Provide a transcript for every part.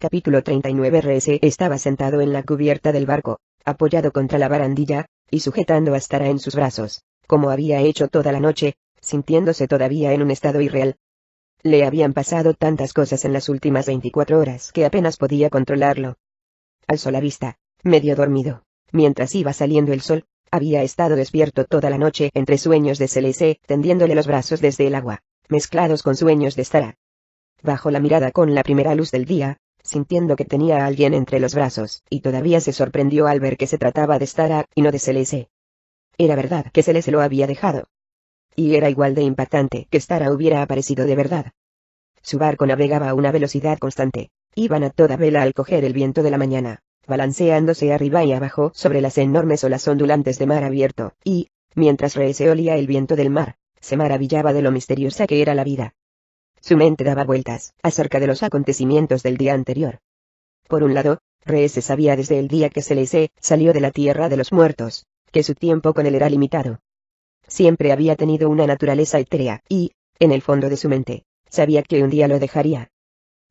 Capítulo 39. RS estaba sentado en la cubierta del barco, apoyado contra la barandilla, y sujetando a Stara en sus brazos, como había hecho toda la noche, sintiéndose todavía en un estado irreal. Le habían pasado tantas cosas en las últimas 24 horas que apenas podía controlarlo. Alzó la vista, medio dormido. Mientras iba saliendo el sol, había estado despierto toda la noche entre sueños de Celeste, tendiéndole los brazos desde el agua, mezclados con sueños de Stara. Bajó la mirada con la primera luz del día, sintiendo que tenía a alguien entre los brazos, y todavía se sorprendió al ver que se trataba de Stara, y no de Celeste. Era verdad que Celeste lo había dejado. Y era igual de impactante que Stara hubiera aparecido de verdad. Su barco navegaba a una velocidad constante. Iban a toda vela al coger el viento de la mañana, balanceándose arriba y abajo sobre las enormes olas ondulantes de mar abierto, y, mientras Rese olía el viento del mar, se maravillaba de lo misteriosa que era la vida. Su mente daba vueltas acerca de los acontecimientos del día anterior. Por un lado, Rese sabía desde el día que Celeste salió de la tierra de los muertos, que su tiempo con él era limitado. Siempre había tenido una naturaleza etérea, y, en el fondo de su mente, sabía que un día lo dejaría.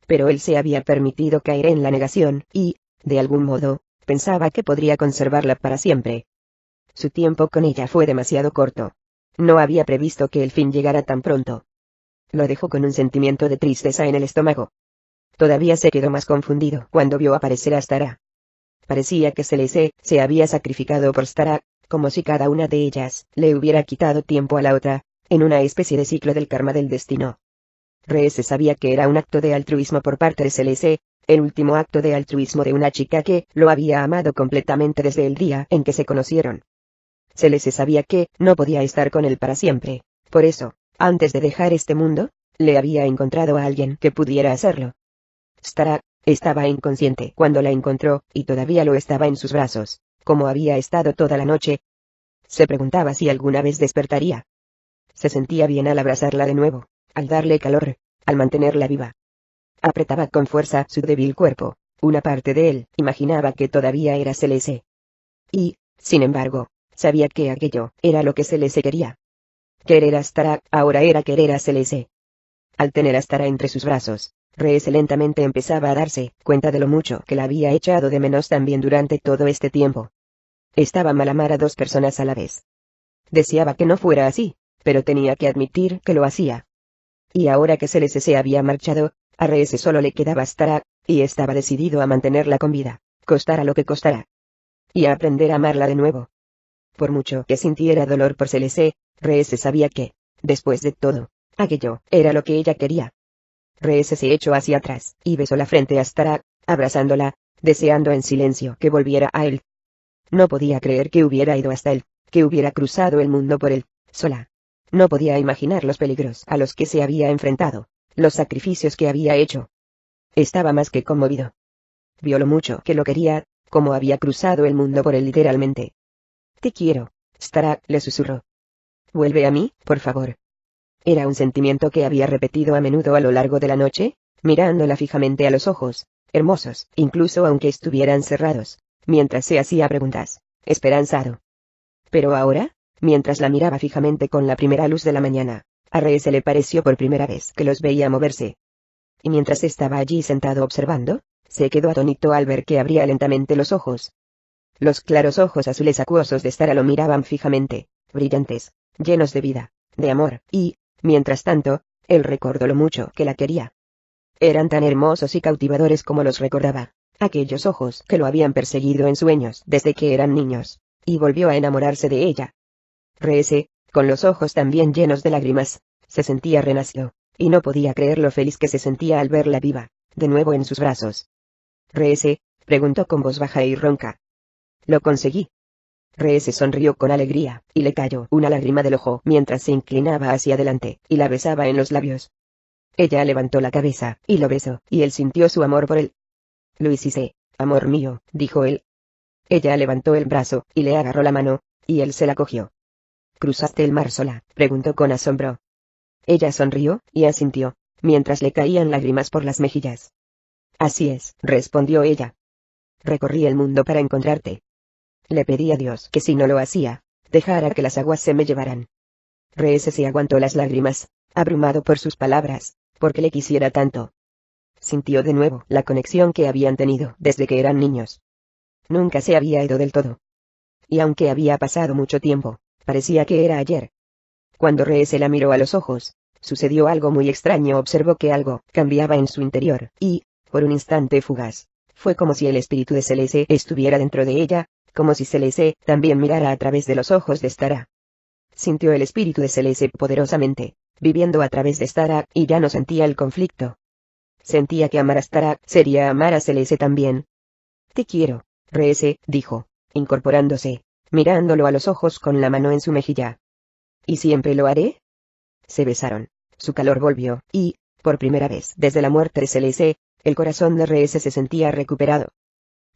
Pero él se había permitido caer en la negación, y, de algún modo, pensaba que podría conservarla para siempre. Su tiempo con ella fue demasiado corto. No había previsto que el fin llegara tan pronto. Lo dejó con un sentimiento de tristeza en el estómago. Todavía se quedó más confundido cuando vio aparecer a Stara. Parecía que Celeste se había sacrificado por Stara, como si cada una de ellas le hubiera quitado tiempo a la otra, en una especie de ciclo del karma del destino. Rese sabía que era un acto de altruismo por parte de Celeste, el último acto de altruismo de una chica que lo había amado completamente desde el día en que se conocieron. Celeste sabía que no podía estar con él para siempre, por eso, antes de dejar este mundo, le había encontrado a alguien que pudiera hacerlo. Stara estaba inconsciente cuando la encontró, y todavía lo estaba en sus brazos, como había estado toda la noche. Se preguntaba si alguna vez despertaría. Se sentía bien al abrazarla de nuevo, al darle calor, al mantenerla viva. Apretaba con fuerza su débil cuerpo, una parte de él imaginaba que todavía era Celeste. Y, sin embargo, sabía que aquello era lo que Celeste quería. Querer a Stara ahora era querer a Celeste. Al tener a Stara entre sus brazos, Rese lentamente empezaba a darse cuenta de lo mucho que la había echado de menos también durante todo este tiempo. Estaba mal amar a dos personas a la vez. Deseaba que no fuera así, pero tenía que admitir que lo hacía. Y ahora que Celeste se había marchado, a Rese solo le quedaba Stara, y estaba decidido a mantenerla con vida, costara lo que costara. Y a aprender a amarla de nuevo. Por mucho que sintiera dolor por Celeste, Rese sabía que, después de todo, aquello era lo que ella quería. Rese se echó hacia atrás, y besó la frente a Stara, abrazándola, deseando en silencio que volviera a él. No podía creer que hubiera ido hasta él, que hubiera cruzado el mundo por él, sola. No podía imaginar los peligros a los que se había enfrentado, los sacrificios que había hecho. Estaba más que conmovido. Vio lo mucho que lo quería, como había cruzado el mundo por él literalmente. Te quiero, Stara, le susurró. Vuelve a mí, por favor. Era un sentimiento que había repetido a menudo a lo largo de la noche, mirándola fijamente a los ojos, hermosos, incluso aunque estuvieran cerrados, mientras se hacía preguntas, esperanzado. Pero ahora, mientras la miraba fijamente con la primera luz de la mañana, a Rese le pareció por primera vez que los veía moverse. Y mientras estaba allí sentado observando, se quedó atónito al ver que abría lentamente los ojos. Los claros ojos azules acuosos de Stara lo miraban fijamente, brillantes, llenos de vida, de amor, y, mientras tanto, él recordó lo mucho que la quería. Eran tan hermosos y cautivadores como los recordaba, aquellos ojos que lo habían perseguido en sueños desde que eran niños, y volvió a enamorarse de ella. Rese, con los ojos también llenos de lágrimas, se sentía renacido, y no podía creer lo feliz que se sentía al verla viva, de nuevo en sus brazos. Rese, preguntó con voz baja y ronca. Lo conseguí. Rese sonrió con alegría, y le cayó una lágrima del ojo mientras se inclinaba hacia adelante, y la besaba en los labios. Ella levantó la cabeza, y lo besó, y él sintió su amor por él. Lo hiciste, amor mío, dijo él. Ella levantó el brazo, y le agarró la mano, y él se la cogió. ¿Cruzaste el mar sola?, preguntó con asombro. Ella sonrió, y asintió, mientras le caían lágrimas por las mejillas. Así es, respondió ella. Recorrí el mundo para encontrarte. Le pedí a Dios que si no lo hacía, dejara que las aguas se me llevaran. Rese se aguantó las lágrimas, abrumado por sus palabras, porque le quisiera tanto. Sintió de nuevo la conexión que habían tenido desde que eran niños. Nunca se había ido del todo. Y aunque había pasado mucho tiempo, parecía que era ayer. Cuando Rhea se la miró a los ojos, sucedió algo muy extraño. Observó que algo cambiaba en su interior, y, por un instante fugaz, fue como si el espíritu de Celeste estuviera dentro de ella, como si Celeste también mirara a través de los ojos de Stara. Sintió el espíritu de Celeste poderosamente, viviendo a través de Stara, y ya no sentía el conflicto. Sentía que amar a Stara sería amar a Celeste también. Te quiero, Rhea, dijo, incorporándose, mirándolo a los ojos con la mano en su mejilla. ¿Y siempre lo haré? Se besaron. Su calor volvió, y, por primera vez desde la muerte de Celeste, el corazón de Rhea se sentía recuperado.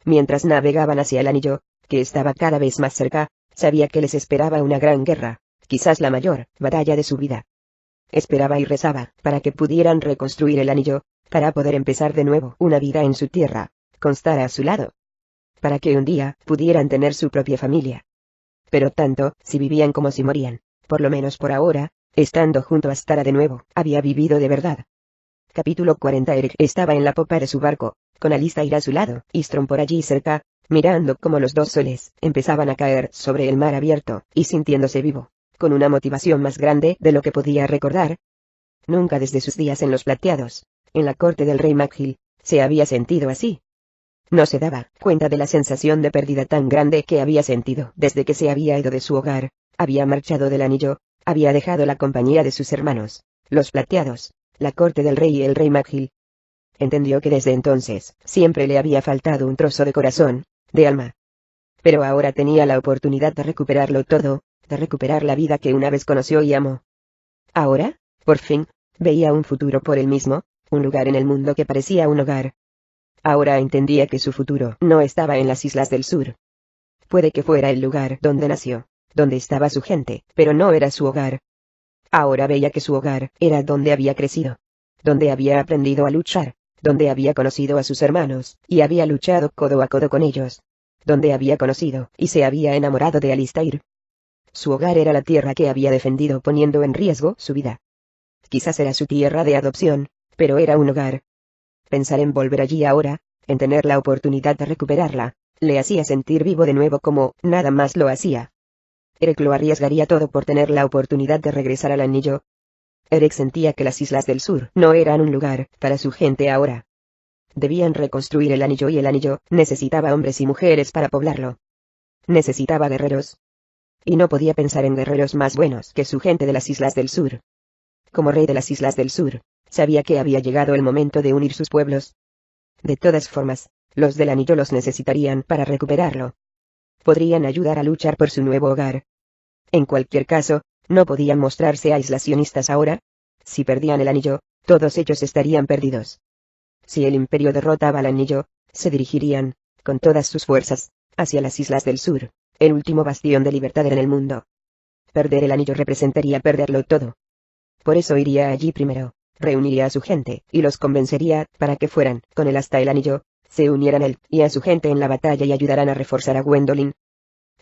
Mientras navegaban hacia el anillo, que estaba cada vez más cerca, sabía que les esperaba una gran guerra, quizás la mayor batalla de su vida. Esperaba y rezaba para que pudieran reconstruir el anillo, para poder empezar de nuevo una vida en su tierra, con Stara a su lado. Para que un día pudieran tener su propia familia. Pero tanto si vivían como si morían, por lo menos por ahora, estando junto a Stara de nuevo, había vivido de verdad. Capítulo 40. Eric estaba en la popa de su barco, con Alistair a su lado, y Storm por allí cerca, mirando cómo los dos soles empezaban a caer sobre el mar abierto, y sintiéndose vivo, con una motivación más grande de lo que podía recordar. Nunca desde sus días en los Plateados, en la corte del rey Magil, se había sentido así. No se daba cuenta de la sensación de pérdida tan grande que había sentido desde que se había ido de su hogar, había marchado del anillo, había dejado la compañía de sus hermanos, los Plateados, la corte del rey y el rey Magil. Entendió que desde entonces siempre le había faltado un trozo de corazón, de alma. Pero ahora tenía la oportunidad de recuperarlo todo, de recuperar la vida que una vez conoció y amó. Ahora, por fin, veía un futuro por él mismo, un lugar en el mundo que parecía un hogar. Ahora entendía que su futuro no estaba en las Islas del Sur. Puede que fuera el lugar donde nació, donde estaba su gente, pero no era su hogar. Ahora veía que su hogar era donde había crecido, donde había aprendido a luchar, donde había conocido a sus hermanos, y había luchado codo a codo con ellos, donde había conocido y se había enamorado de Alistair. Su hogar era la tierra que había defendido poniendo en riesgo su vida. Quizás era su tierra de adopción, pero era un hogar. Pensar en volver allí ahora, en tener la oportunidad de recuperarla, le hacía sentir vivo de nuevo como nada más lo hacía. Eric lo arriesgaría todo por tener la oportunidad de regresar al anillo. Eric sentía que las Islas del Sur no eran un lugar para su gente ahora. Debían reconstruir el anillo y el anillo necesitaba hombres y mujeres para poblarlo. Necesitaba guerreros. Y no podía pensar en guerreros más buenos que su gente de las Islas del Sur. Como rey de las Islas del Sur, sabía que había llegado el momento de unir sus pueblos. De todas formas, los del anillo los necesitarían para recuperarlo. Podrían ayudar a luchar por su nuevo hogar. En cualquier caso, no podían mostrarse aislacionistas ahora. Si perdían el anillo, todos ellos estarían perdidos. Si el imperio derrotaba al anillo, se dirigirían, con todas sus fuerzas, hacia las Islas del Sur, el último bastión de libertad en el mundo. Perder el anillo representaría perderlo todo. Por eso iría allí primero, reuniría a su gente, y los convencería, para que fueran con él hasta el anillo, se unieran él y a su gente en la batalla y ayudaran a reforzar a Gwendolyn.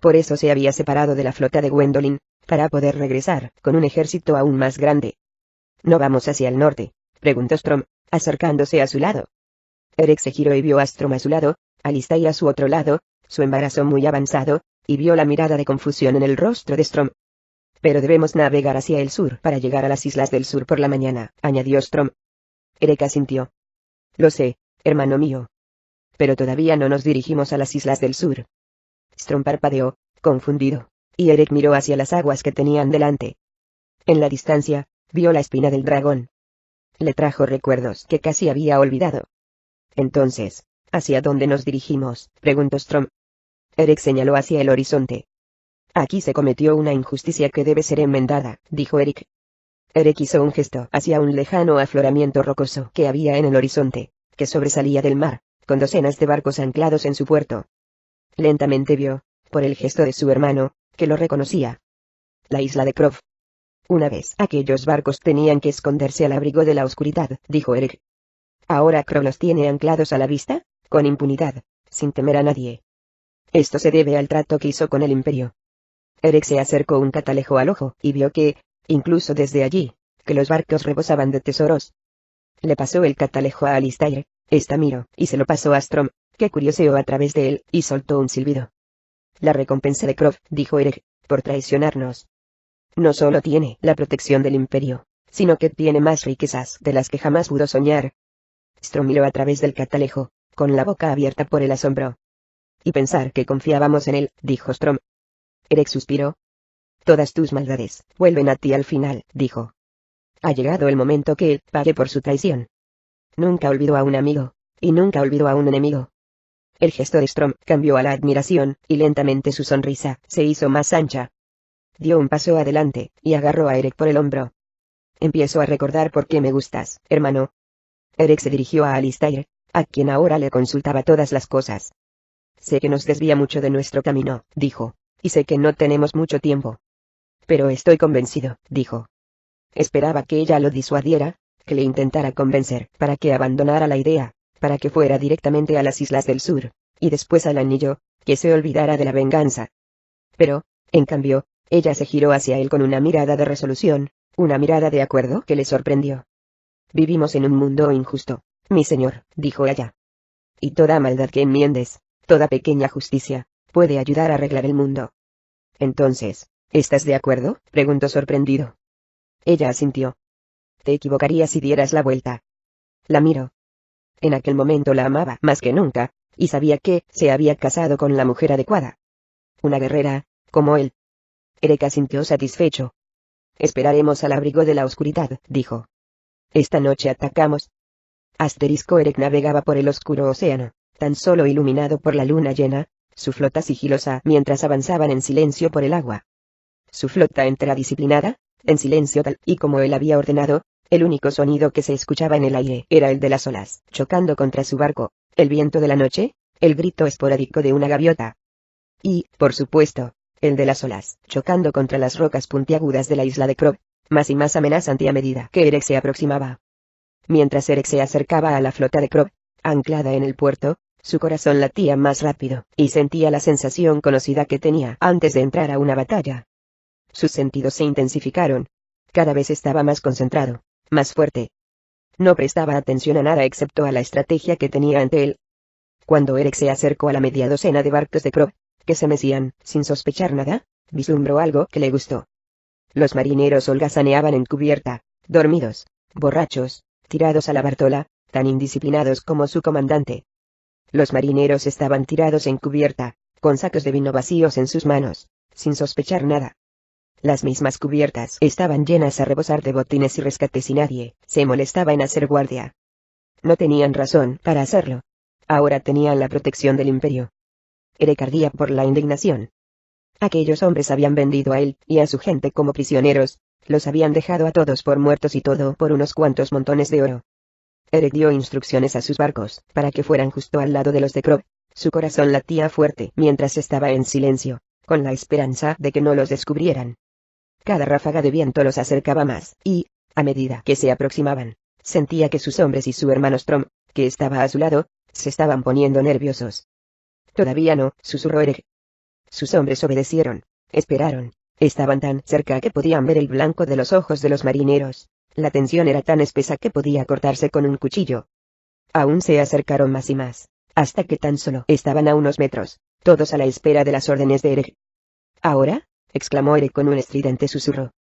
Por eso se había separado de la flota de Gwendolyn, para poder regresar, con un ejército aún más grande. ¿No vamos hacia el norte?, preguntó Storm, acercándose a su lado. Eric se giró y vio a Storm a su lado, Alistair a su otro lado, su embarazo muy avanzado, y vio la mirada de confusión en el rostro de Storm. Pero debemos navegar hacia el sur para llegar a las Islas del Sur por la mañana, añadió Storm. Eric asintió. Lo sé, hermano mío. Pero todavía no nos dirigimos a las Islas del Sur. Storm parpadeó, confundido, y Eric miró hacia las aguas que tenían delante. En la distancia, vio la espina del dragón. Le trajo recuerdos que casi había olvidado. Entonces, ¿hacia dónde nos dirigimos?, preguntó Storm. Eric señaló hacia el horizonte. Aquí se cometió una injusticia que debe ser enmendada, dijo Eric. Eric hizo un gesto hacia un lejano afloramiento rocoso que había en el horizonte, que sobresalía del mar, con docenas de barcos anclados en su puerto. Lentamente vio, por el gesto de su hermano, que lo reconocía. La isla de Croft. Una vez aquellos barcos tenían que esconderse al abrigo de la oscuridad, dijo Eric. Ahora Croft los tiene anclados a la vista, con impunidad, sin temer a nadie. Esto se debe al trato que hizo con el imperio. Eric se acercó un catalejo al ojo y vio que, incluso desde allí, que los barcos rebosaban de tesoros. Le pasó el catalejo a Alistair, esta miró, y se lo pasó a Strom, que curioseó a través de él, y soltó un silbido. La recompensa de Croft, dijo Eric, por traicionarnos. No solo tiene la protección del Imperio, sino que tiene más riquezas de las que jamás pudo soñar. Strom miró a través del catalejo, con la boca abierta por el asombro. Y pensar que confiábamos en él, dijo Strom. Eric suspiró. Todas tus maldades vuelven a ti al final, dijo. Ha llegado el momento que él pague por su traición. Nunca olvidó a un amigo, y nunca olvidó a un enemigo. El gesto de Strom cambió a la admiración, y lentamente su sonrisa se hizo más ancha. Dio un paso adelante, y agarró a Eric por el hombro. Empiezo a recordar por qué me gustas, hermano. Eric se dirigió a Alistair, a quien ahora le consultaba todas las cosas. Sé que nos desvía mucho de nuestro camino, dijo, y sé que no tenemos mucho tiempo. Pero estoy convencido, dijo. Esperaba que ella lo disuadiera, que le intentara convencer para que abandonara la idea, para que fuera directamente a las Islas del Sur, y después al anillo, que se olvidara de la venganza. Pero, en cambio, ella se giró hacia él con una mirada de resolución, una mirada de acuerdo que le sorprendió. Vivimos en un mundo injusto, mi señor, dijo ella. Y toda maldad que enmiendes, toda pequeña justicia, puede ayudar a arreglar el mundo. Entonces, ¿estás de acuerdo?, preguntó sorprendido. Ella asintió. Te equivocarías si dieras la vuelta. La miró. En aquel momento la amaba más que nunca, y sabía que se había casado con la mujer adecuada. Una guerrera, como él. Eric asintió satisfecho. Esperaremos al abrigo de la oscuridad, dijo. Esta noche atacamos. Eric navegaba por el oscuro océano, tan solo iluminado por la luna llena, su flota sigilosa mientras avanzaban en silencio por el agua. Su flota entera disciplinada, en silencio tal y como él había ordenado. El único sonido que se escuchaba en el aire era el de las olas chocando contra su barco, el viento de la noche, el grito esporádico de una gaviota. Y, por supuesto, el de las olas chocando contra las rocas puntiagudas de la isla de Croft, más y más amenazante a medida que Eric se aproximaba. Mientras Eric se acercaba a la flota de Croft, anclada en el puerto, su corazón latía más rápido, y sentía la sensación conocida que tenía antes de entrar a una batalla. Sus sentidos se intensificaron. Cada vez estaba más concentrado, más fuerte. No prestaba atención a nada excepto a la estrategia que tenía ante él. Cuando Eric se acercó a la media docena de barcos de Croft, que se mecían, sin sospechar nada, vislumbró algo que le gustó. Los marineros holgazaneaban en cubierta, dormidos, borrachos, tirados a la bartola, tan indisciplinados como su comandante. Los marineros estaban tirados en cubierta, con sacos de vino vacíos en sus manos, sin sospechar nada. Las mismas cubiertas estaban llenas a rebosar de botines y rescates y nadie se molestaba en hacer guardia. No tenían razón para hacerlo. Ahora tenían la protección del Imperio. Eric ardía por la indignación. Aquellos hombres habían vendido a él y a su gente como prisioneros, los habían dejado a todos por muertos y todo por unos cuantos montones de oro. Eric dio instrucciones a sus barcos para que fueran justo al lado de los de Croft. Su corazón latía fuerte mientras estaba en silencio, con la esperanza de que no los descubrieran. Cada ráfaga de viento los acercaba más, y, a medida que se aproximaban, sentía que sus hombres y su hermano Strom, que estaba a su lado, se estaban poniendo nerviosos. Todavía no, susurró Eric. Sus hombres obedecieron, esperaron, estaban tan cerca que podían ver el blanco de los ojos de los marineros, la tensión era tan espesa que podía cortarse con un cuchillo. Aún se acercaron más y más, hasta que tan solo estaban a unos metros, todos a la espera de las órdenes de Eric. ¿Ahora?, exclamó Eric con un estridente susurro.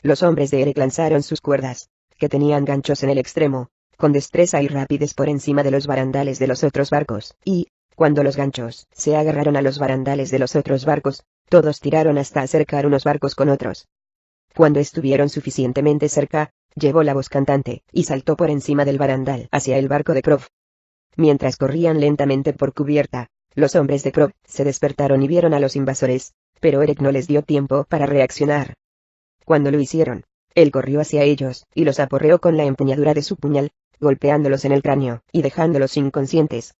Los hombres de Eric lanzaron sus cuerdas, que tenían ganchos en el extremo, con destreza y rapidez por encima de los barandales de los otros barcos, y, cuando los ganchos se agarraron a los barandales de los otros barcos, todos tiraron hasta acercar unos barcos con otros. Cuando estuvieron suficientemente cerca, llevó la voz cantante, y saltó por encima del barandal hacia el barco de Croft. Mientras corrían lentamente por cubierta, los hombres de Croft se despertaron y vieron a los invasores, pero Eric no les dio tiempo para reaccionar. Cuando lo hicieron, él corrió hacia ellos, y los aporreó con la empuñadura de su puñal, golpeándolos en el cráneo, y dejándolos inconscientes.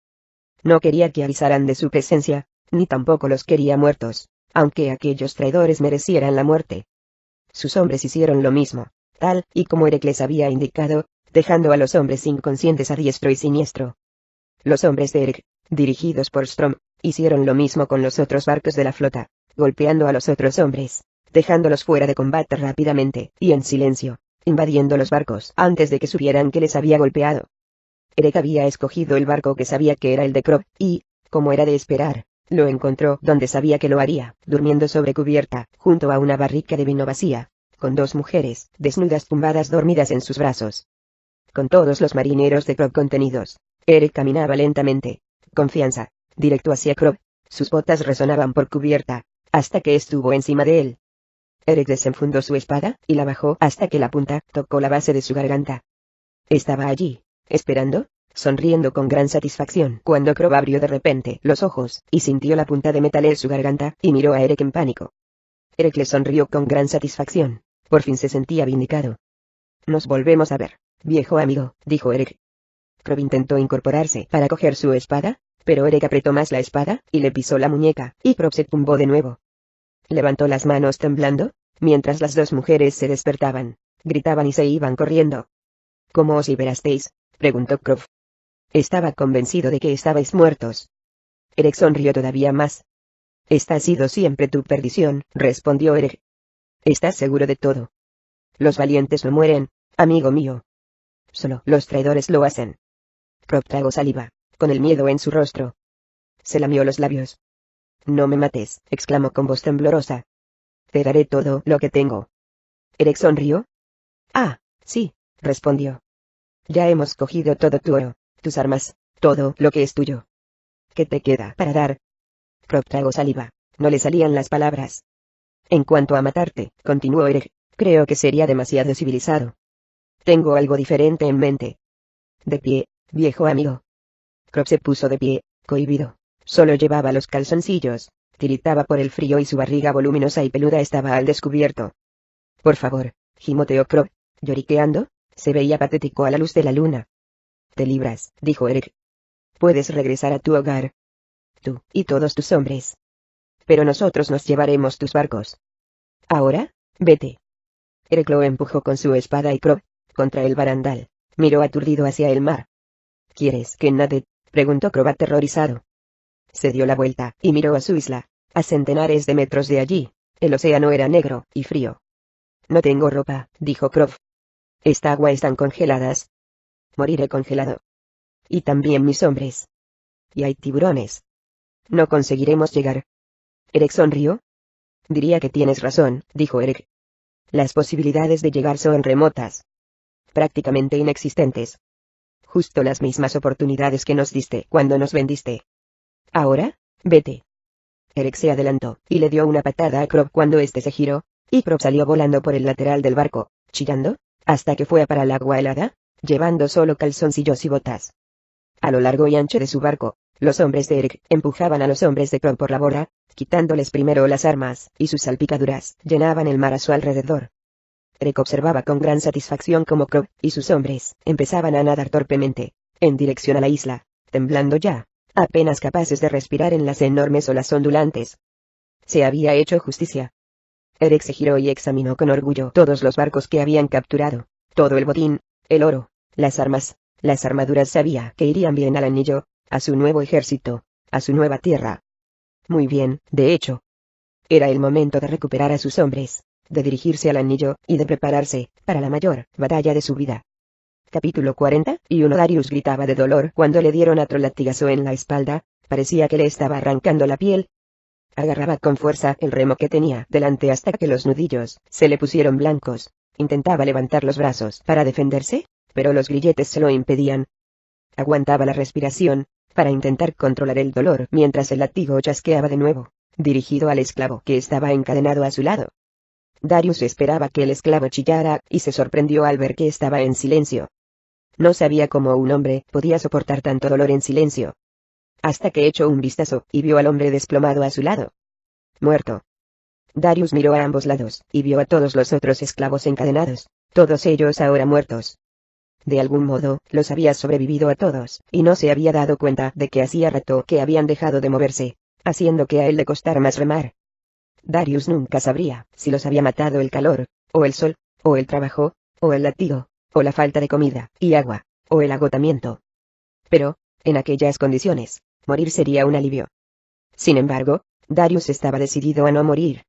No quería que avisaran de su presencia, ni tampoco los quería muertos, aunque aquellos traidores merecieran la muerte. Sus hombres hicieron lo mismo, tal y como Eric les había indicado, dejando a los hombres inconscientes a diestro y siniestro. Los hombres de Eric, dirigidos por Strom, hicieron lo mismo con los otros barcos de la flota, golpeando a los otros hombres, dejándolos fuera de combate rápidamente, y en silencio, invadiendo los barcos antes de que supieran que les había golpeado. Eric había escogido el barco que sabía que era el de Croft, y, como era de esperar, lo encontró donde sabía que lo haría, durmiendo sobre cubierta, junto a una barrica de vino vacía, con dos mujeres, desnudas tumbadas dormidas en sus brazos. Con todos los marineros de Croft contenidos, Eric caminaba lentamente, confianza, directo hacia Croft. Sus botas resonaban por cubierta, hasta que estuvo encima de él. Eric desenfundó su espada, y la bajó hasta que la punta tocó la base de su garganta. Estaba allí, esperando, sonriendo con gran satisfacción, cuando Croft abrió de repente los ojos, y sintió la punta de metal en su garganta, y miró a Eric en pánico. Eric le sonrió con gran satisfacción, por fin se sentía vindicado. Nos volvemos a ver, viejo amigo, dijo Eric. Croft intentó incorporarse para coger su espada, pero Eric apretó más la espada, y le pisó la muñeca, y Croft se tumbó de nuevo. Levantó las manos temblando, mientras las dos mujeres se despertaban, gritaban y se iban corriendo. ¿Cómo os liberasteis?, preguntó Croft. Estaba convencido de que estabais muertos. Eric sonrió todavía más. Esta ha sido siempre tu perdición, respondió Eric. ¿Estás seguro de todo? Los valientes no mueren, amigo mío. Solo los traidores lo hacen. Croft tragó saliva, con el miedo en su rostro. Se lamió los labios. No me mates, exclamó con voz temblorosa. Te daré todo lo que tengo. Eric sonrió. Ah, sí, respondió. Ya hemos cogido todo tu oro, tus armas, todo lo que es tuyo. ¿Qué te queda para dar? Croft tragó saliva, no le salían las palabras. En cuanto a matarte, continuó Eric, creo que sería demasiado civilizado. Tengo algo diferente en mente. De pie, viejo amigo. Croft se puso de pie, cohibido. Solo llevaba los calzoncillos, tiritaba por el frío y su barriga voluminosa y peluda estaba al descubierto. Por favor, gimoteó Croft, lloriqueando, se veía patético a la luz de la luna. Te libras, dijo Eric. Puedes regresar a tu hogar. Tú, y todos tus hombres. Pero nosotros nos llevaremos tus barcos. Ahora, vete. Eric lo empujó con su espada y Croft, contra el barandal, miró aturdido hacia el mar. ¿Quieres que nade?, preguntó Croft aterrorizado. Se dio la vuelta, y miró a su isla, a centenares de metros de allí. El océano era negro y frío. No tengo ropa, dijo Croft. Esta agua están congeladas. Moriré congelado. Y también mis hombres. Y hay tiburones. No conseguiremos llegar. Eric sonrió. Diría que tienes razón, dijo Eric. Las posibilidades de llegar son remotas. Prácticamente inexistentes. Justo las mismas oportunidades que nos diste cuando nos vendiste. Ahora, vete. Eric se adelantó, y le dio una patada a Croft cuando éste se giró, y Croft salió volando por el lateral del barco, chillando, hasta que fue para el agua helada, llevando solo calzoncillos y botas. A lo largo y ancho de su barco, los hombres de Eric empujaban a los hombres de Croft por la borda, quitándoles primero las armas, y sus salpicaduras llenaban el mar a su alrededor. Eric observaba con gran satisfacción cómo Croft y sus hombres empezaban a nadar torpemente, en dirección a la isla, temblando ya, apenas capaces de respirar en las enormes olas ondulantes. Se había hecho justicia. Eric se giró y examinó con orgullo todos los barcos que habían capturado, todo el botín, el oro, las armas, las armaduras. Sabía que irían bien al anillo, a su nuevo ejército, a su nueva tierra. Muy bien, de hecho. Era el momento de recuperar a sus hombres, de dirigirse al anillo, y de prepararse para la mayor batalla de su vida. Capítulo 41. Darius gritaba de dolor cuando le dieron otro latigazo en la espalda, parecía que le estaba arrancando la piel. Agarraba con fuerza el remo que tenía delante hasta que los nudillos se le pusieron blancos. Intentaba levantar los brazos para defenderse, pero los grilletes se lo impedían. Aguantaba la respiración, para intentar controlar el dolor mientras el látigo chasqueaba de nuevo, dirigido al esclavo que estaba encadenado a su lado. Darius esperaba que el esclavo chillara, y se sorprendió al ver que estaba en silencio. No sabía cómo un hombre podía soportar tanto dolor en silencio. Hasta que echó un vistazo, y vio al hombre desplomado a su lado. Muerto. Darius miró a ambos lados, y vio a todos los otros esclavos encadenados, todos ellos ahora muertos. De algún modo, los había sobrevivido a todos, y no se había dado cuenta de que hacía rato que habían dejado de moverse, haciendo que a él le costara más remar. Darius nunca sabría si los había matado el calor, o el sol, o el trabajo, o el látigo, o la falta de comida y agua, o el agotamiento. Pero, en aquellas condiciones, morir sería un alivio. Sin embargo, Darius estaba decidido a no morir.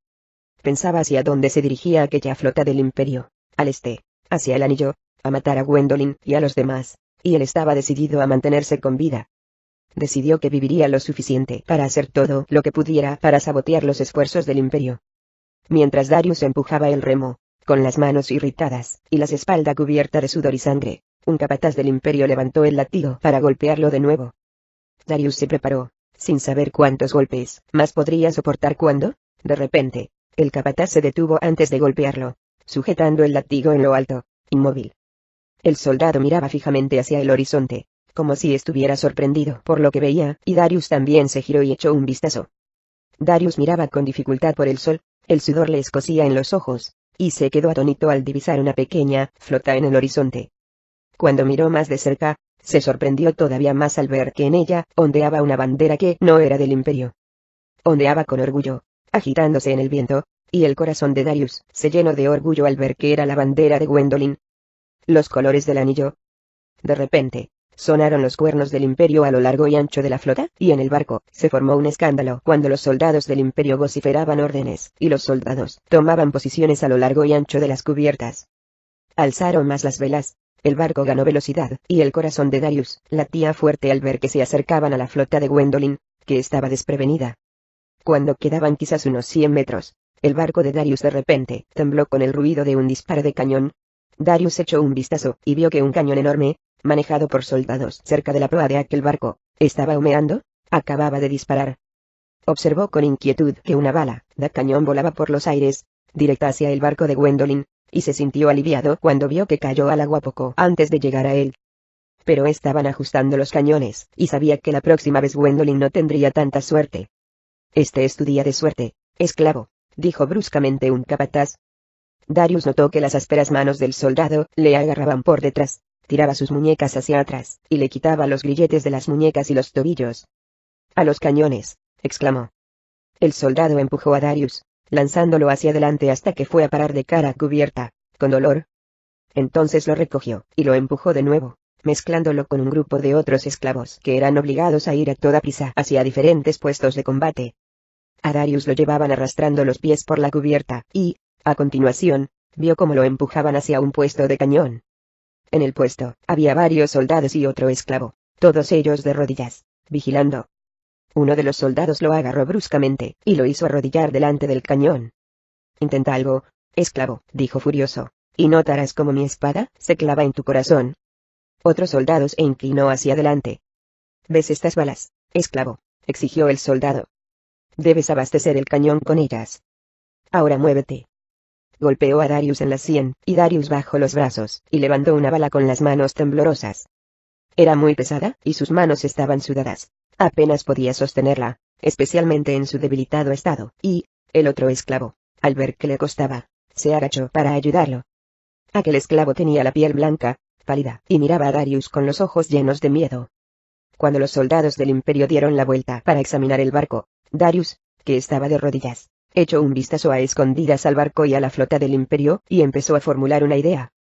Pensaba hacia dónde se dirigía aquella flota del Imperio, al este, hacia el anillo, a matar a Gwendolyn y a los demás, y él estaba decidido a mantenerse con vida. Decidió que viviría lo suficiente para hacer todo lo que pudiera para sabotear los esfuerzos del Imperio. Mientras Darius empujaba el remo, con las manos irritadas y la espalda cubierta de sudor y sangre, un capataz del Imperio levantó el látigo para golpearlo de nuevo. Darius se preparó, sin saber cuántos golpes más podría soportar cuando, de repente, el capataz se detuvo antes de golpearlo, sujetando el látigo en lo alto, inmóvil. El soldado miraba fijamente hacia el horizonte, como si estuviera sorprendido por lo que veía, y Darius también se giró y echó un vistazo. Darius miraba con dificultad por el sol, el sudor le escocía en los ojos, y se quedó atónito al divisar una pequeña flota en el horizonte. Cuando miró más de cerca, se sorprendió todavía más al ver que en ella ondeaba una bandera que no era del Imperio. Ondeaba con orgullo, agitándose en el viento, y el corazón de Darius se llenó de orgullo al ver que era la bandera de Gwendolyn. Los colores del anillo. De repente, sonaron los cuernos del Imperio a lo largo y ancho de la flota, y en el barco se formó un escándalo cuando los soldados del Imperio vociferaban órdenes, y los soldados tomaban posiciones a lo largo y ancho de las cubiertas. Alzaron más las velas, el barco ganó velocidad, y el corazón de Darius latía fuerte al ver que se acercaban a la flota de Gwendolyn, que estaba desprevenida. Cuando quedaban quizás unos 100 metros, el barco de Darius de repente tembló con el ruido de un disparo de cañón. Darius echó un vistazo y vio que un cañón enorme, manejado por soldados cerca de la proa de aquel barco, estaba humeando, acababa de disparar. Observó con inquietud que una bala de cañón volaba por los aires, directa hacia el barco de Gwendolyn, y se sintió aliviado cuando vio que cayó al agua poco antes de llegar a él. Pero estaban ajustando los cañones, y sabía que la próxima vez Gwendolyn no tendría tanta suerte. Este es tu día de suerte, esclavo, dijo bruscamente un capataz. Darius notó que las ásperas manos del soldado le agarraban por detrás, tiraba sus muñecas hacia atrás, y le quitaba los grilletes de las muñecas y los tobillos. «¡A los cañones!», exclamó. El soldado empujó a Darius, lanzándolo hacia adelante hasta que fue a parar de cara a cubierta, con dolor. Entonces lo recogió, y lo empujó de nuevo, mezclándolo con un grupo de otros esclavos que eran obligados a ir a toda prisa hacia diferentes puestos de combate. A Darius lo llevaban arrastrando los pies por la cubierta, y, a continuación, vio cómo lo empujaban hacia un puesto de cañón. En el puesto, había varios soldados y otro esclavo, todos ellos de rodillas, vigilando. Uno de los soldados lo agarró bruscamente, y lo hizo arrodillar delante del cañón. «Intenta algo, esclavo», dijo furioso, «y notarás cómo mi espada se clava en tu corazón». Otro soldado se inclinó hacia adelante. «¿Ves estas balas, esclavo?», exigió el soldado. «Debes abastecer el cañón con ellas. Ahora muévete». Golpeó a Darius en la sien, y Darius bajó los brazos, y levantó una bala con las manos temblorosas. Era muy pesada, y sus manos estaban sudadas. Apenas podía sostenerla, especialmente en su debilitado estado, y, el otro esclavo, al ver que le costaba, se agachó para ayudarlo. Aquel esclavo tenía la piel blanca, pálida, y miraba a Darius con los ojos llenos de miedo. Cuando los soldados del Imperio dieron la vuelta para examinar el barco, Darius, que estaba de rodillas, echó un vistazo a escondidas al barco y a la flota del Imperio, y empezó a formular una idea.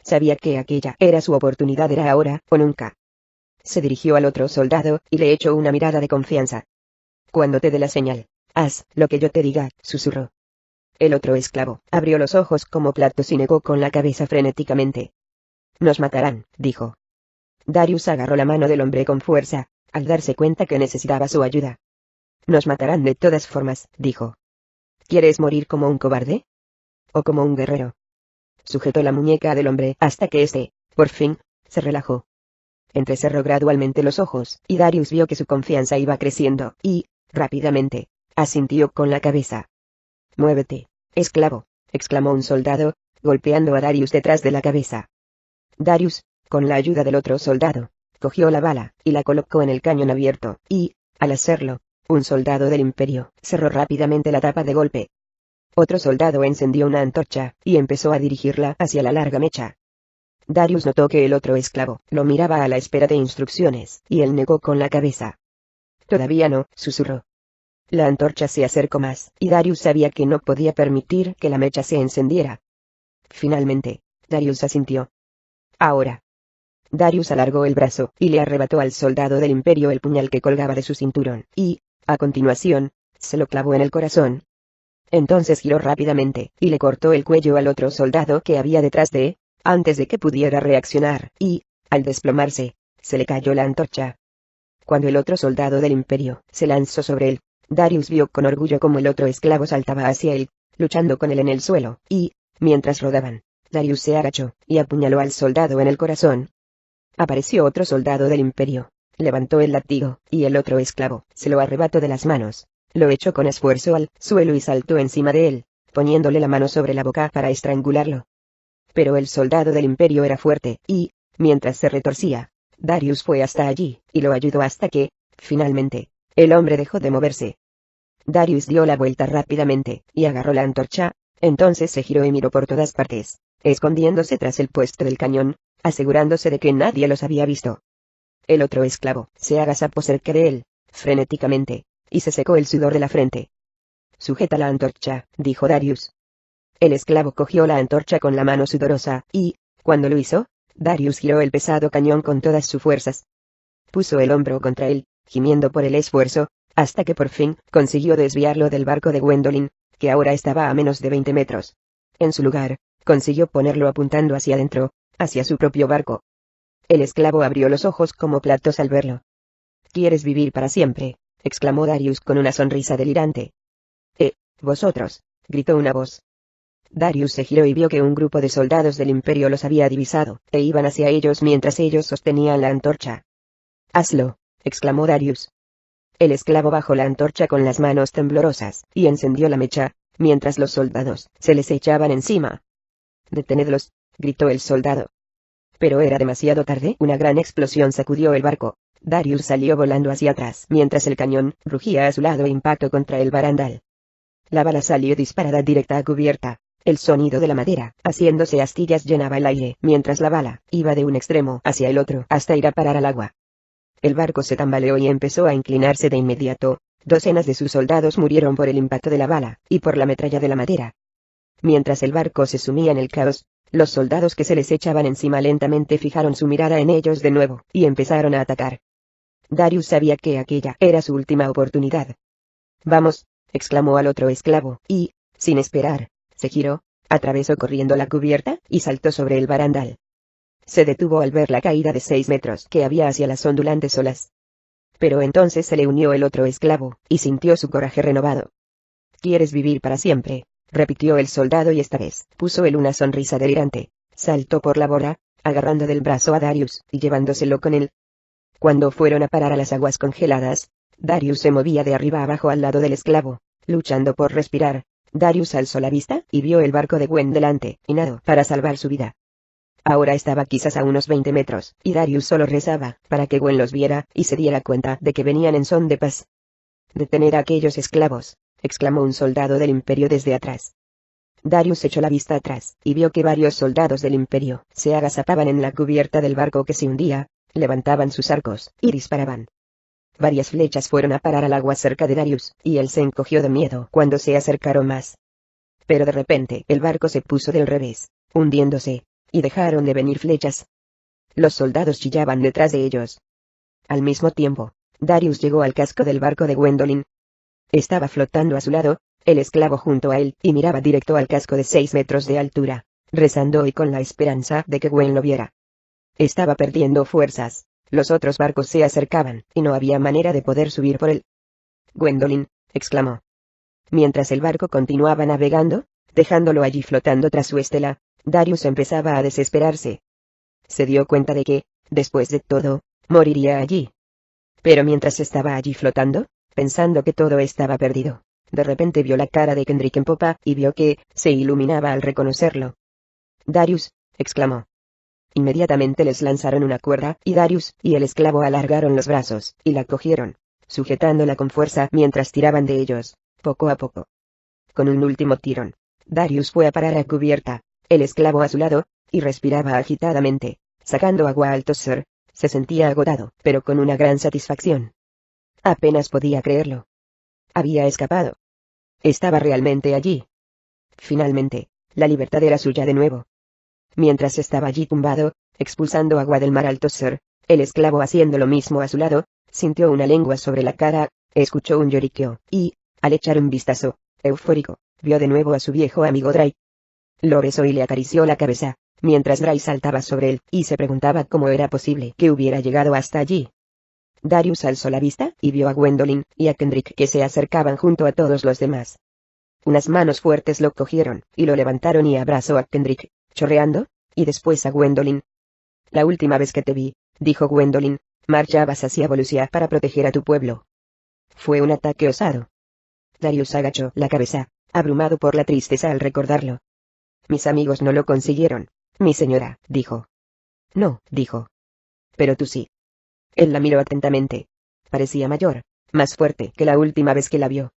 Sabía que aquella era su oportunidad, era ahora o nunca. Se dirigió al otro soldado, y le echó una mirada de confianza. «Cuando te dé la señal, haz lo que yo te diga», susurró. El otro esclavo abrió los ojos como platos y negó con la cabeza frenéticamente. «Nos matarán», dijo. Darius agarró la mano del hombre con fuerza, al darse cuenta que necesitaba su ayuda. «Nos matarán de todas formas», dijo. «¿Quieres morir como un cobarde? ¿O como un guerrero?». Sujetó la muñeca del hombre hasta que éste, por fin, se relajó. Entrecerró gradualmente los ojos, y Darius vio que su confianza iba creciendo, y, rápidamente, asintió con la cabeza. «Muévete, esclavo», exclamó un soldado, golpeando a Darius detrás de la cabeza. Darius, con la ayuda del otro soldado, cogió la bala, y la colocó en el cañón abierto, y, al hacerlo, un soldado del Imperio cerró rápidamente la tapa de golpe. Otro soldado encendió una antorcha, y empezó a dirigirla hacia la larga mecha. Darius notó que el otro esclavo lo miraba a la espera de instrucciones, y él negó con la cabeza. «Todavía no», susurró. La antorcha se acercó más, y Darius sabía que no podía permitir que la mecha se encendiera. Finalmente, Darius asintió. «Ahora». Darius alargó el brazo, y le arrebató al soldado del Imperio el puñal que colgaba de su cinturón, y, a continuación, se lo clavó en el corazón. Entonces giró rápidamente, y le cortó el cuello al otro soldado que había detrás de antes de que pudiera reaccionar, y, al desplomarse, se le cayó la antorcha. Cuando el otro soldado del Imperio se lanzó sobre él, Darius vio con orgullo cómo el otro esclavo saltaba hacia él, luchando con él en el suelo, y, mientras rodaban, Darius se agachó y apuñaló al soldado en el corazón. Apareció otro soldado del Imperio, levantó el látigo, y el otro esclavo se lo arrebató de las manos, lo echó con esfuerzo al suelo y saltó encima de él, poniéndole la mano sobre la boca para estrangularlo. Pero el soldado del Imperio era fuerte, y, mientras se retorcía, Darius fue hasta allí, y lo ayudó hasta que, finalmente, el hombre dejó de moverse. Darius dio la vuelta rápidamente, y agarró la antorcha, entonces se giró y miró por todas partes, escondiéndose tras el puesto del cañón, asegurándose de que nadie los había visto. El otro esclavo se agazapó cerca de él, frenéticamente, y se secó el sudor de la frente. «Sujeta la antorcha», dijo Darius. El esclavo cogió la antorcha con la mano sudorosa, y, cuando lo hizo, Darius giró el pesado cañón con todas sus fuerzas. Puso el hombro contra él, gimiendo por el esfuerzo, hasta que por fin consiguió desviarlo del barco de Gwendolyn, que ahora estaba a menos de 20 metros. En su lugar, consiguió ponerlo apuntando hacia adentro, hacia su propio barco. El esclavo abrió los ojos como platos al verlo. «¿Quieres vivir para siempre?», exclamó Darius con una sonrisa delirante. Vosotros», gritó una voz. Darius se giró y vio que un grupo de soldados del Imperio los había divisado, e iban hacia ellos mientras ellos sostenían la antorcha. «Hazlo», exclamó Darius. El esclavo bajó la antorcha con las manos temblorosas, y encendió la mecha, mientras los soldados se les echaban encima. «Detenedlos», gritó el soldado. Pero era demasiado tarde. Una gran explosión sacudió el barco. Darius salió volando hacia atrás, mientras el cañón rugía a su lado e impactó contra el barandal. La bala salió disparada directa a cubierta. El sonido de la madera, haciéndose astillas, llenaba el aire, mientras la bala iba de un extremo hacia el otro hasta ir a parar al agua. El barco se tambaleó y empezó a inclinarse de inmediato. Docenas de sus soldados murieron por el impacto de la bala, y por la metralla de la madera. Mientras el barco se sumía en el caos, los soldados que se les echaban encima lentamente fijaron su mirada en ellos de nuevo, y empezaron a atacar. Darius sabía que aquella era su última oportunidad. «Vamos», exclamó al otro esclavo, y, sin esperar, se giró, atravesó corriendo la cubierta, y saltó sobre el barandal. Se detuvo al ver la caída de 6 metros que había hacia las ondulantes olas. Pero entonces se le unió el otro esclavo, y sintió su coraje renovado. «¿Quieres vivir para siempre?», repitió el soldado, y esta vez puso él una sonrisa delirante. Saltó por la borda, agarrando del brazo a Darius, y llevándoselo con él. Cuando fueron a parar a las aguas congeladas, Darius se movía de arriba abajo al lado del esclavo, luchando por respirar. Darius alzó la vista, y vio el barco de Gwen delante, y nadó para salvar su vida. Ahora estaba quizás a unos 20 metros, y Darius solo rezaba para que Gwen los viera, y se diera cuenta de que venían en son de paz. «Detener a aquellos esclavos», exclamó un soldado del Imperio desde atrás. Darius echó la vista atrás, y vio que varios soldados del Imperio se agazapaban en la cubierta del barco que se hundía, levantaban sus arcos, y disparaban. Varias flechas fueron a parar al agua cerca de Darius, y él se encogió de miedo cuando se acercaron más. Pero de repente el barco se puso del revés, hundiéndose, y dejaron de venir flechas. Los soldados chillaban detrás de ellos. Al mismo tiempo, Darius llegó al casco del barco de Gwendolyn. Estaba flotando a su lado, el esclavo junto a él, y miraba directo al casco de 6 metros de altura, rezando y con la esperanza de que Gwen lo viera. Estaba perdiendo fuerzas. Los otros barcos se acercaban, y no había manera de poder subir por él. «Gwendolyn», exclamó. Mientras el barco continuaba navegando, dejándolo allí flotando tras su estela, Darius empezaba a desesperarse. Se dio cuenta de que, después de todo, moriría allí. Pero mientras estaba allí flotando, pensando que todo estaba perdido, de repente vio la cara de Kendrick en popa, y vio que se iluminaba al reconocerlo. «Darius», exclamó. Inmediatamente les lanzaron una cuerda, y Darius y el esclavo alargaron los brazos, y la cogieron, sujetándola con fuerza mientras tiraban de ellos, poco a poco. Con un último tirón, Darius fue a parar a cubierta, el esclavo a su lado, y respiraba agitadamente, sacando agua al toser. Se sentía agotado, pero con una gran satisfacción. Apenas podía creerlo. Había escapado. Estaba realmente allí. Finalmente, la libertad era suya de nuevo. Mientras estaba allí tumbado, expulsando agua del mar al toser, el esclavo haciendo lo mismo a su lado, sintió una lengua sobre la cara, escuchó un lloriqueo, y, al echar un vistazo, eufórico, vio de nuevo a su viejo amigo Drake. Lo besó y le acarició la cabeza, mientras Bryce saltaba sobre él, y se preguntaba cómo era posible que hubiera llegado hasta allí. Darius alzó la vista, y vio a Gwendolyn y a Kendrick que se acercaban junto a todos los demás. Unas manos fuertes lo cogieron, y lo levantaron y abrazó a Kendrick, chorreando, y después a Gwendolyn. La última vez que te vi, dijo Gwendolyn, marchabas hacia Volusia para proteger a tu pueblo. Fue un ataque osado. Darius agachó la cabeza, abrumado por la tristeza al recordarlo. Mis amigos no lo consiguieron, mi señora, dijo. No, dijo. Pero tú sí. Él la miró atentamente. Parecía mayor, más fuerte que la última vez que la vio.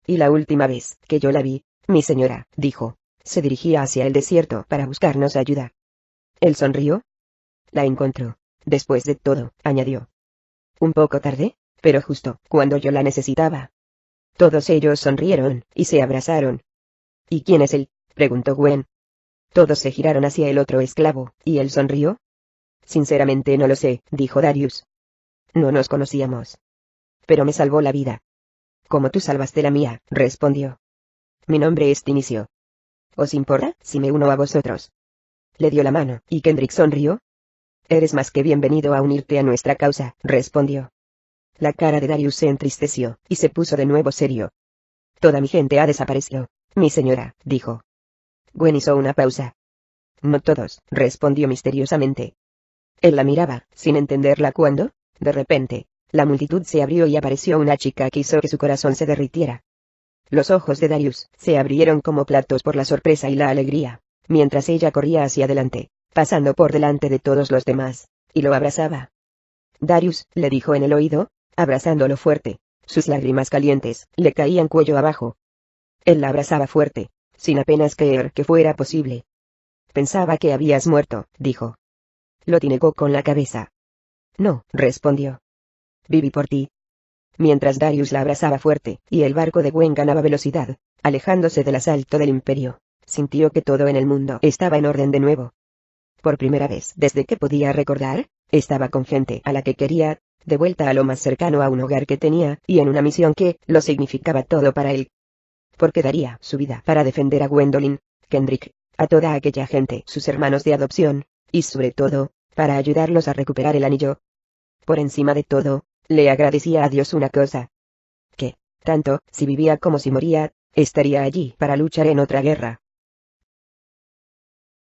Y la última vez que yo la vi, mi señora, dijo, se dirigía hacia el desierto para buscarnos ayuda. Él sonrió. La encontró. Después de todo, añadió. Un poco tarde, pero justo cuando yo la necesitaba. Todos ellos sonrieron, y se abrazaron. ¿Y quién es él?, preguntó Gwen. Todos se giraron hacia el otro esclavo, ¿y él sonrió? Sinceramente no lo sé, dijo Darius. No nos conocíamos. Pero me salvó la vida. Como tú salvaste la mía, respondió. Mi nombre es Tinicio. ¿Os importa si me uno a vosotros? Le dio la mano, y Kendrick sonrió. Eres más que bienvenido a unirte a nuestra causa, respondió. La cara de Darius se entristeció, y se puso de nuevo serio. Toda mi gente ha desaparecido, mi señora, dijo. Gwen hizo una pausa. No todos, respondió misteriosamente. Él la miraba, sin entenderla cuando, de repente, la multitud se abrió y apareció una chica que hizo que su corazón se derritiera. Los ojos de Darius se abrieron como platos por la sorpresa y la alegría, mientras ella corría hacia adelante, pasando por delante de todos los demás, y lo abrazaba. Darius, le dijo en el oído, abrazándolo fuerte, sus lágrimas calientes le caían cuello abajo. Él la abrazaba fuerte, sin apenas creer que fuera posible. Pensaba que habías muerto, dijo. Lo negó con la cabeza. No, respondió. Viví por ti. Mientras Darius la abrazaba fuerte, y el barco de Gwen ganaba velocidad, alejándose del asalto del imperio, sintió que todo en el mundo estaba en orden de nuevo. Por primera vez desde que podía recordar, estaba con gente a la que quería, de vuelta a lo más cercano a un hogar que tenía, y en una misión que lo significaba todo para él. Porque daría su vida para defender a Gwendolyn, Kendrick, a toda aquella gente, sus hermanos de adopción, y sobre todo, para ayudarlos a recuperar el anillo. Por encima de todo, le agradecía a Dios una cosa. Que, tanto si vivía como si moría, estaría allí para luchar en otra guerra.